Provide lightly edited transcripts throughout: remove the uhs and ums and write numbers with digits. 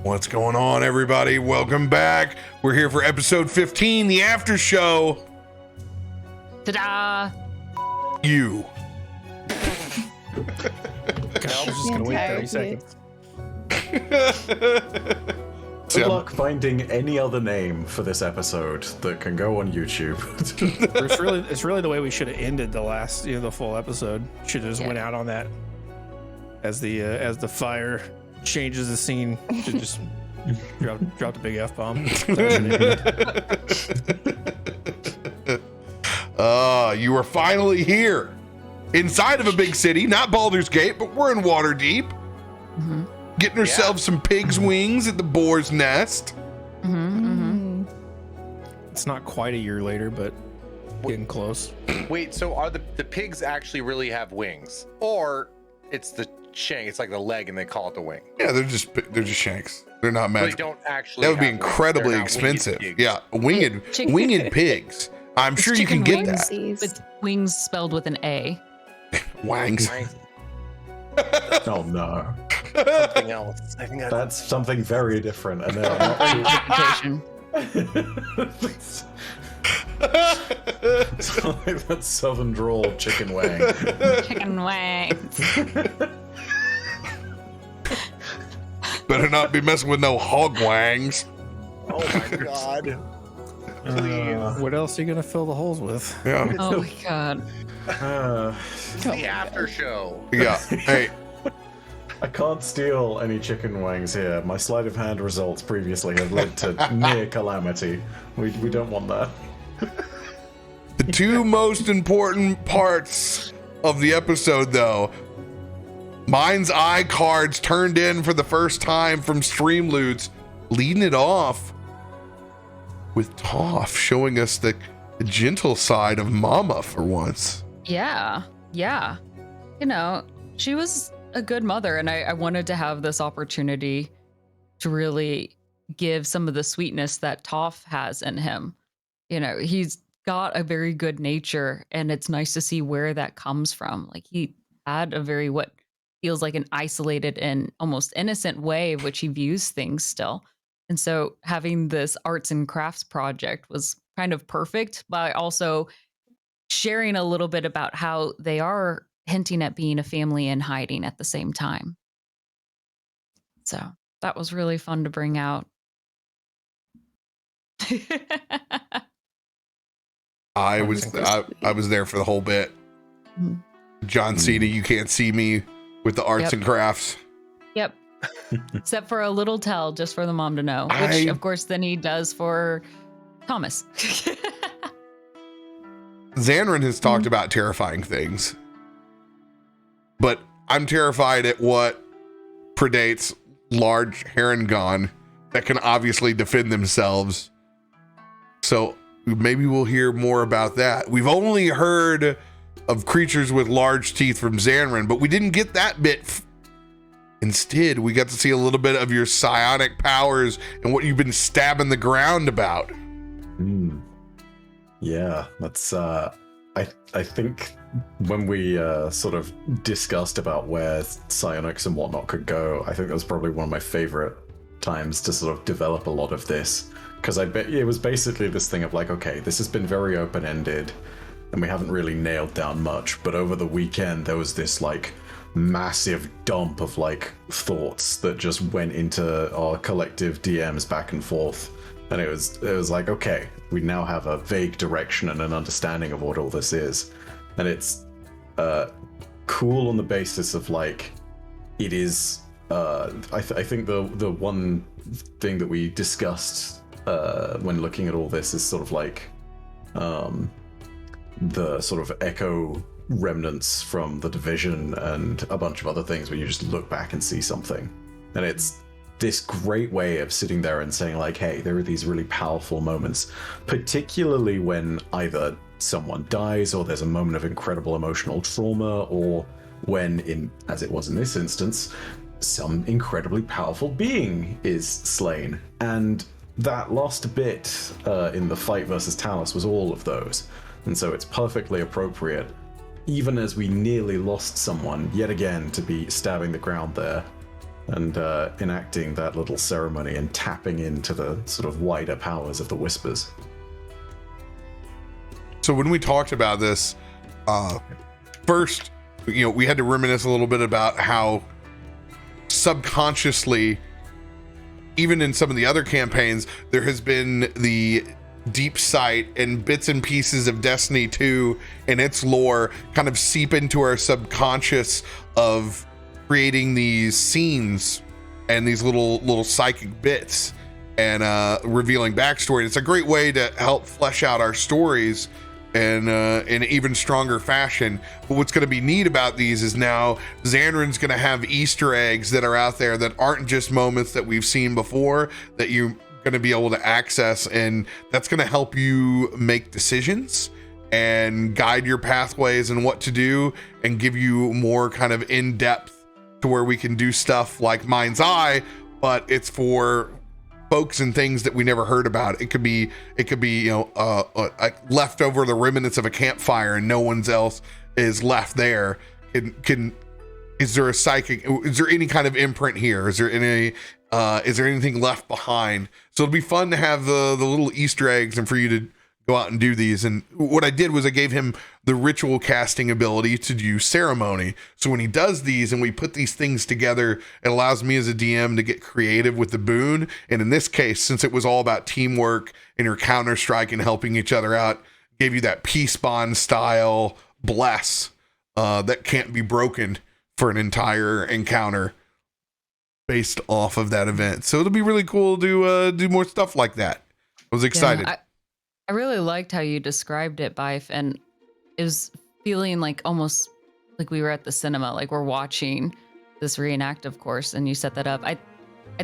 What's going on, everybody? Welcome back. We're here for episode 15, the after show. Ta-da! You. God, I was just gonna wait 30 seconds. Good luck finding any other name for this episode that can go on YouTube. It's really the way we should have ended the last, the full episode. Should have just went out on that. As the fire changes the scene, should just drop the big F-bomb. You are finally here. Inside of a big city, not Baldur's Gate, but we're in Waterdeep. Mm-hmm. Getting ourselves some pig's wings at the boar's nest. Mm-hmm. It's not quite a year later, but getting close. Wait, so are the pigs actually really have wings? Or it's the shank, it's like the leg and they call it the wing? Yeah, they're just shanks. They're not magic. They don't actually That would be have wings. incredibly They're not expensive. winged pigs. Yeah, winged pigs. I'm sure you can get that. With wings spelled with an A. Wangs. Oh no. Something else. I think That's something very different. And it's like that southern drawl chicken wang. Chicken wings. Better not be messing with no hog wangs. Oh my god. What else are you gonna fill the holes with? Yeah. Oh my god. The after show. Yeah. Hey. I can't steal any chicken wangs here. My sleight of hand results previously have led to near calamity. We don't want that. The two most important parts of the episode, though. Mind's Eye cards turned in for the first time from Streamloots, leading it off with Toff showing us the gentle side of Mama for once. Yeah. She was a good mother, and I wanted to have this opportunity to really give some of the sweetness that Toff has in him. He's got a very good nature, and it's nice to see where that comes from. Like, he had a very what feels like an isolated and almost innocent way of which he views things still. And so having this arts and crafts project was kind of perfect, by also sharing a little bit about how they are hinting at being a family in hiding at the same time. So that was really fun to bring out. I was there for the whole bit. John Cena, you can't see me with the arts and crafts. Yep. Except for a little tell, just for the mom to know, which of course then he does for Thomas. Zanryn has talked about terrifying things, but I'm terrified at what predates large Herongon that can obviously defend themselves. So maybe we'll hear more about that. We've only heard of creatures with large teeth from Zanryn, but we didn't get that bit. Instead, we got to see a little bit of your psionic powers and what you've been stabbing the ground about. Yeah, that's I think when we sort of discussed about where psionics and whatnot could go, I think that was probably one of my favorite times to sort of develop a lot of this, because I bet it was basically this thing of like, okay, this has been very open-ended and we haven't really nailed down much, but over the weekend there was this like massive dump of like thoughts that just went into our collective DMs back and forth. And it was like, okay, we now have a vague direction and an understanding of what all this is. And it's cool on the basis of like, it is, I think the one thing that we discussed when looking at all this is sort of like the sort of echo remnants from the Division and a bunch of other things where you just look back and see something. And it's this great way of sitting there and saying like, hey, there are these really powerful moments, particularly when either someone dies or there's a moment of incredible emotional trauma, or when, as it was in this instance, some incredibly powerful being is slain. And that last bit in the fight versus Talos was all of those. And so it's perfectly appropriate, even as we nearly lost someone yet again, to be stabbing the ground there. and enacting that little ceremony and tapping into the sort of wider powers of the Whispers. So when we talked about this, first, we had to reminisce a little bit about how subconsciously, even in some of the other campaigns, there has been the deep sight and bits and pieces of Destiny 2 and its lore kind of seep into our subconscious of creating these scenes and these little psychic bits and revealing backstory. And it's a great way to help flesh out our stories in an even stronger fashion. But what's going to be neat about these is now Zanryn's going to have Easter eggs that are out there that aren't just moments that we've seen before that you're going to be able to access, and that's going to help you make decisions and guide your pathways and what to do, and give you more kind of in-depth to where we can do stuff like Mind's Eye, but it's for folks and things that we never heard about. It could be left over the remnants of a campfire and no one's else is left there. Is there a psychic? Is there any kind of imprint here? Is there anything left behind? So it'll be fun to have the little Easter eggs and for you to go out and do these. And what I did was I gave him the ritual casting ability to do ceremony. So when he does these and we put these things together, it allows me as a DM to get creative with the boon. And in this case, since it was all about teamwork and your Counter-Strike and helping each other out, gave you that peace bond style bless that can't be broken for an entire encounter based off of that event. So it'll be really cool to do more stuff like that. I was excited. Yeah, I really liked how you described it, Byf, and it was feeling like almost like we were at the cinema, like we're watching this reenact, of course, and you set that up. I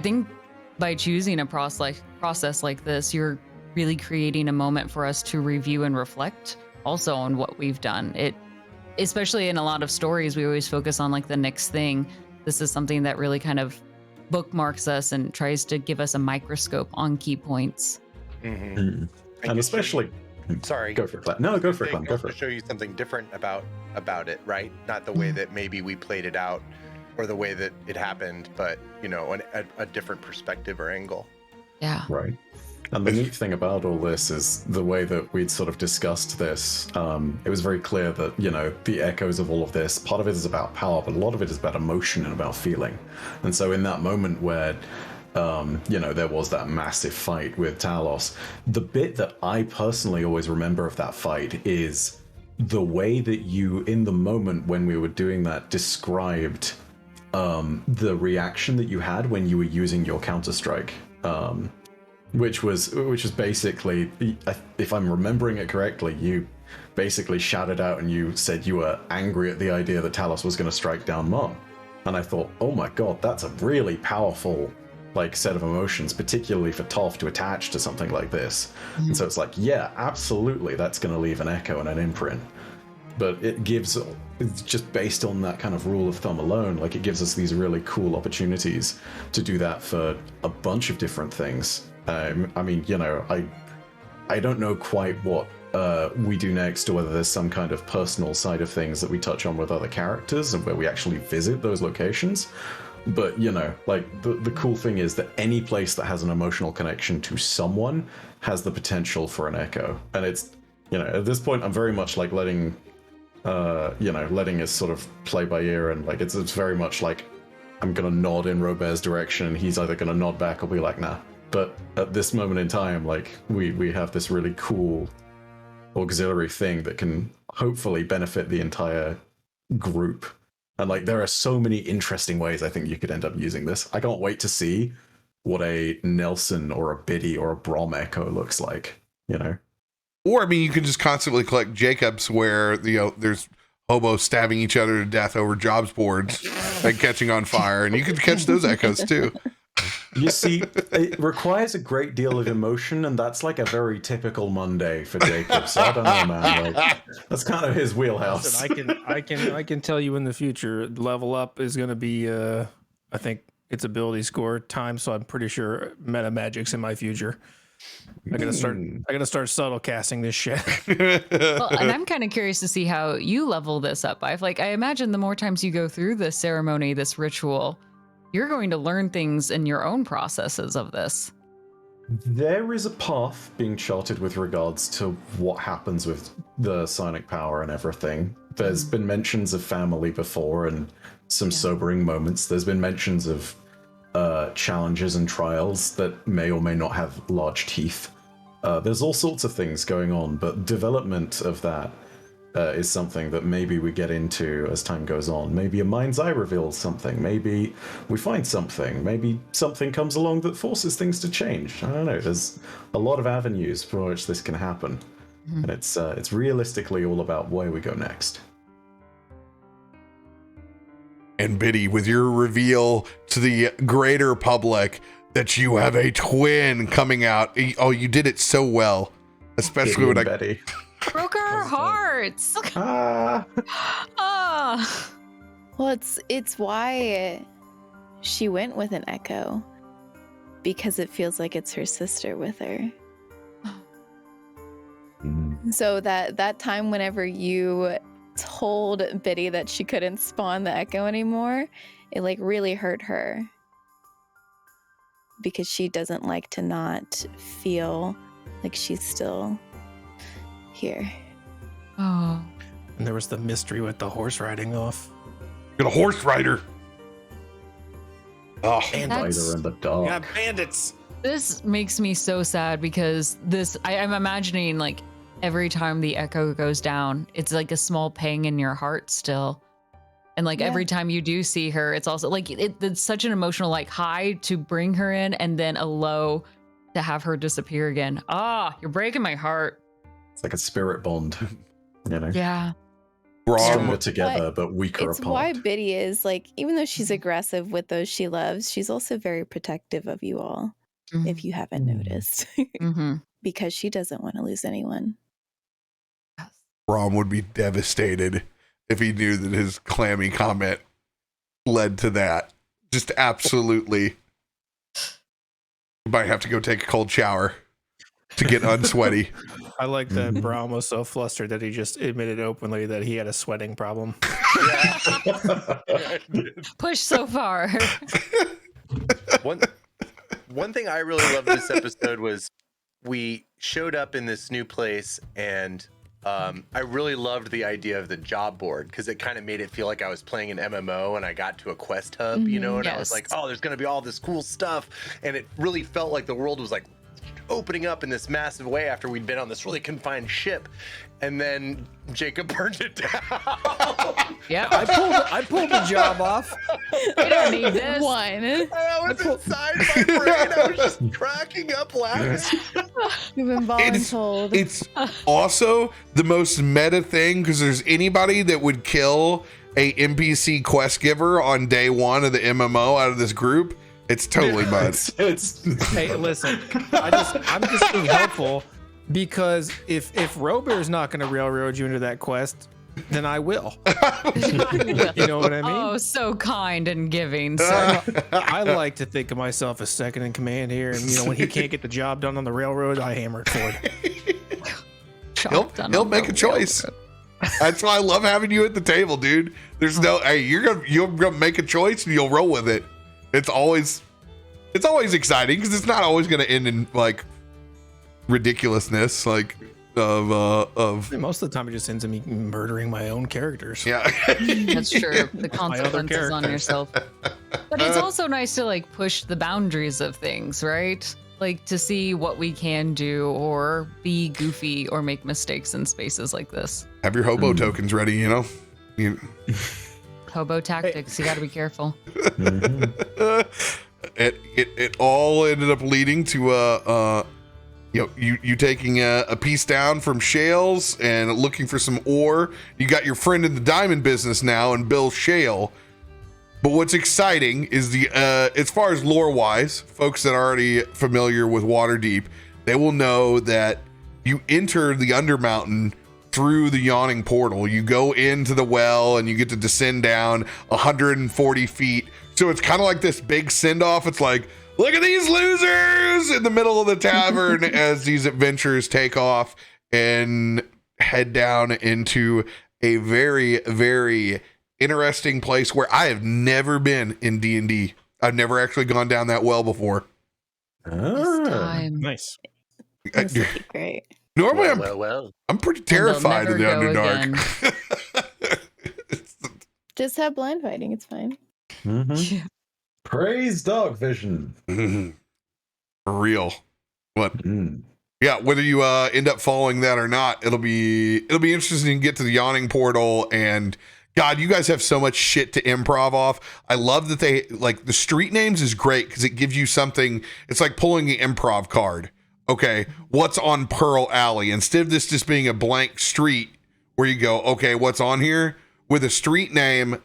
think by choosing a process like this, you're really creating a moment for us to review and reflect also on what we've done. It, especially in a lot of stories, we always focus on like the next thing. This is something that really kind of bookmarks us and tries to give us a microscope on key points. Mm-hmm. Mm. And especially, sorry, go for it. No, go for it, Glam. Go for it. Show you something different about it, right? Not the way that maybe we played it out or the way that it happened, but a different perspective or angle. Yeah. Right. And the neat thing about all this is the way that we'd sort of discussed this. It was very clear that, the echoes of all of this, part of it is about power, but a lot of it is about emotion and about feeling. And so in that moment where, there was that massive fight with Talos, the bit that I personally always remember of that fight is the way that you, in the moment when we were doing that, described the reaction that you had when you were using your Counter-Strike. Which was basically, if I'm remembering it correctly, you basically shouted out and you said you were angry at the idea that Talos was going to strike down Mom. And I thought, oh my god, that's a really powerful set of emotions, particularly for Toff to attach to something like this. Mm-hmm. And so it's like, yeah, absolutely, that's going to leave an echo and an imprint. But it's just based on that kind of rule of thumb alone, it gives us these really cool opportunities to do that for a bunch of different things. I don't know quite what we do next, or whether there's some kind of personal side of things that we touch on with other characters and where we actually visit those locations. But, the cool thing is that any place that has an emotional connection to someone has the potential for an echo. And it's, at this point, I'm very much letting us sort of play by ear, and it's very much I'm going to nod in RoBear's direction, and he's either going to nod back or be like, nah. But at this moment in time, we have this really cool auxiliary thing that can hopefully benefit the entire group. And there are so many interesting ways I think you could end up using this. I can't wait to see what a Nelson or a Biddy or a Brom echo looks like, Or, you can just constantly collect Jacobs where, there's hobos stabbing each other to death over jobs boards and catching on fire, and you can catch those echoes too. You see, it requires a great deal of emotion, and that's a very typical Monday for Jacob. So I don't know, man. That's kind of his wheelhouse. Listen, I can tell you in the future, level up is going to be, I think it's ability score time. So I'm pretty sure Metamagic's in my future. I gotta start subtle casting this shit. Well, and I'm kind of curious to see how you level this up. I imagine the more times you go through this ceremony, this ritual, you're going to learn things in your own processes of this. There is a path being charted with regards to what happens with the psionic power and everything. There's been mentions of family before and some sobering moments. There's been mentions of challenges and trials that may or may not have large teeth. There's all sorts of things going on, but development of that is something that maybe we get into as time goes on. Maybe a mind's eye reveals something. Maybe we find something. Maybe something comes along that forces things to change. I don't know. There's a lot of avenues for which this can happen, and it's realistically all about where we go next. And Biddy, with your reveal to the greater public that you have a twin coming out, oh, you did it so well, especially when Betty. Broke our hearts. Ah. Well, it's why she went with an echo, because it feels like it's her sister with her. So that time whenever you told Biddy that she couldn't spawn the echo anymore, it like really hurt her, because she doesn't like to not feel like she's still here. Oh. And there was the mystery with the horse riding off. got a horse rider. Oh, Spider in the dark. Yeah, bandits. This makes me so sad because I'm imagining like every time the echo goes down, it's like a small pang in your heart still. And like every time you do see her, it's also like it's such an emotional like high to bring her in and then a low to have her disappear again. You're breaking my heart. It's like a spirit bond, you know? Yeah. Stronger together, but weaker It's apart. why Biddy is like, even though she's aggressive with those she loves, she's also very protective of you all, if you haven't noticed, because she doesn't want to lose anyone. Brom would be devastated if he knew that his clammy comment led to that. Just absolutely. You might have to go take a cold shower to get unsweaty. I like that Brom was so flustered that he just admitted openly that he had a sweating problem. Push so far. One thing I really loved this episode was we showed up in this new place, and I really loved the idea of the job board, because it kind of made it feel like I was playing an MMO and I got to a quest hub, you know, and I was like, oh, there's going to be all this cool stuff. And it really felt like the world was like opening up in this massive way after we'd been on this really confined ship. And then Jacob burned it down. Yeah, I pulled the job off. We don't need this. One. I was inside my brain. I was just cracking up laughing. You've been voluntold. It's also the most meta thing, because there's anybody that would kill a NPC quest giver on day one of the MMO out of this group. It's totally Mud. Hey, listen, I'm just being helpful, because if RoBear is not going to railroad you into that quest, then I will. You know what I mean? Oh, so kind and giving. So I like to think of myself as second in command here, and you know, when he can't get the job done on the railroad, I hammer it forward. He'll make a choice. That's why I love having you at the table, dude. There's no, hey, you're gonna make a choice and you'll roll with it. It's always exciting, because it's not always going to end in like ridiculousness, like of most of the time it just ends in me murdering my own characters. yeah. that's true. The consequences on yourself. But it's also nice to like push the boundaries of things, right? Like to see what we can do or be goofy or make mistakes in spaces like this. Have your hobo tokens ready, you know. Hobo tactics, you got to be careful. It all ended up leading to you taking a piece down from shales and looking for some ore. You got your friend in the diamond business now, and Bill Shale. But what's exciting is the as far as lore wise, folks that are already familiar with Waterdeep, they will know that you enter the Undermountain through the yawning portal. You go into the well and you get to descend down 140 feet. So it's kind of like this big send off. It's like, look at these losers in the middle of the tavern as these adventurers take off and head down into a very, very interesting place where I have never been in D&D. I've never actually gone down that well before. This time. Nice. This would be great. Normally, Well. I'm pretty terrified of the never go Underdark. Just have blind fighting. It's fine. Yeah. Praise Dark Vision. For real. What? Mm. Yeah, whether you end up following that or not, it'll be interesting to get to the Yawning Portal. And God, you guys have so much shit to improv off. I love that they like the street names is great because it gives you something. It's like pulling the improv card. Okay, what's on Pearl Alley? Instead of this just being a blank street where you go, okay, what's on here? With a street name,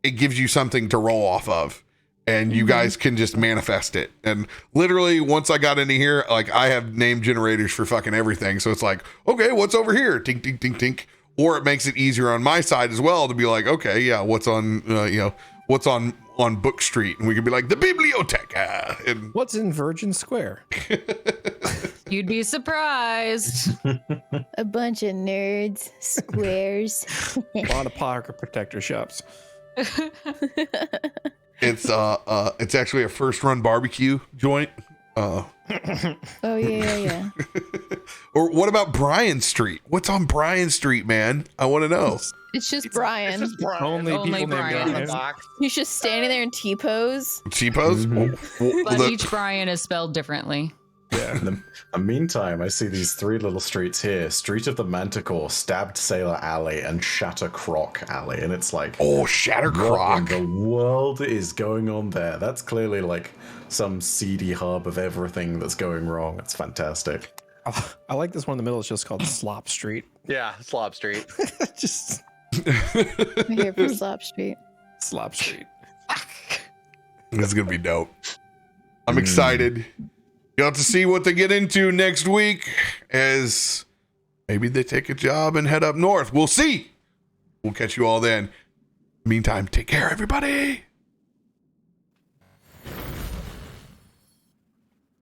it gives you something to roll off of. And you guys can just manifest it. And literally, once I got into here, like I have name generators for fucking everything. So it's like, okay, what's over here? Tink, tink, tink, tink. Or it makes it easier on my side as well to be like, okay, yeah, what's on, what's on Book Street? And we can be like, the Biblioteca. And What's in Virgin Square? You'd be surprised. A bunch of nerds, squares. A lot of pocket protector shops. it's actually a first run barbecue joint. Oh yeah. Or what about Bryan Street? What's on Bryan Street, man? I want to know. It's just Brian. Only people named Brian. Brian. He's just standing there in T-pose. T-pose? But each Brian is spelled differently. Yeah. In the meantime, I see these three little streets here: Street of the Manticore, Stabbed Sailor Alley, and Shattercroc Alley. And it's like, Oh, what Shattercroc. in the world is going on there? That's clearly like some seedy hub of everything that's going wrong. It's fantastic. I like this one in the middle. It's just called Slop Street. Yeah, Slop Street. Just We're here for Slop Street. Slop Street. This is going to be dope. I'm excited. You'll have to see what they get into next week as maybe they take a job and head up north. We'll see. We'll catch you all then. Meantime, take care, everybody.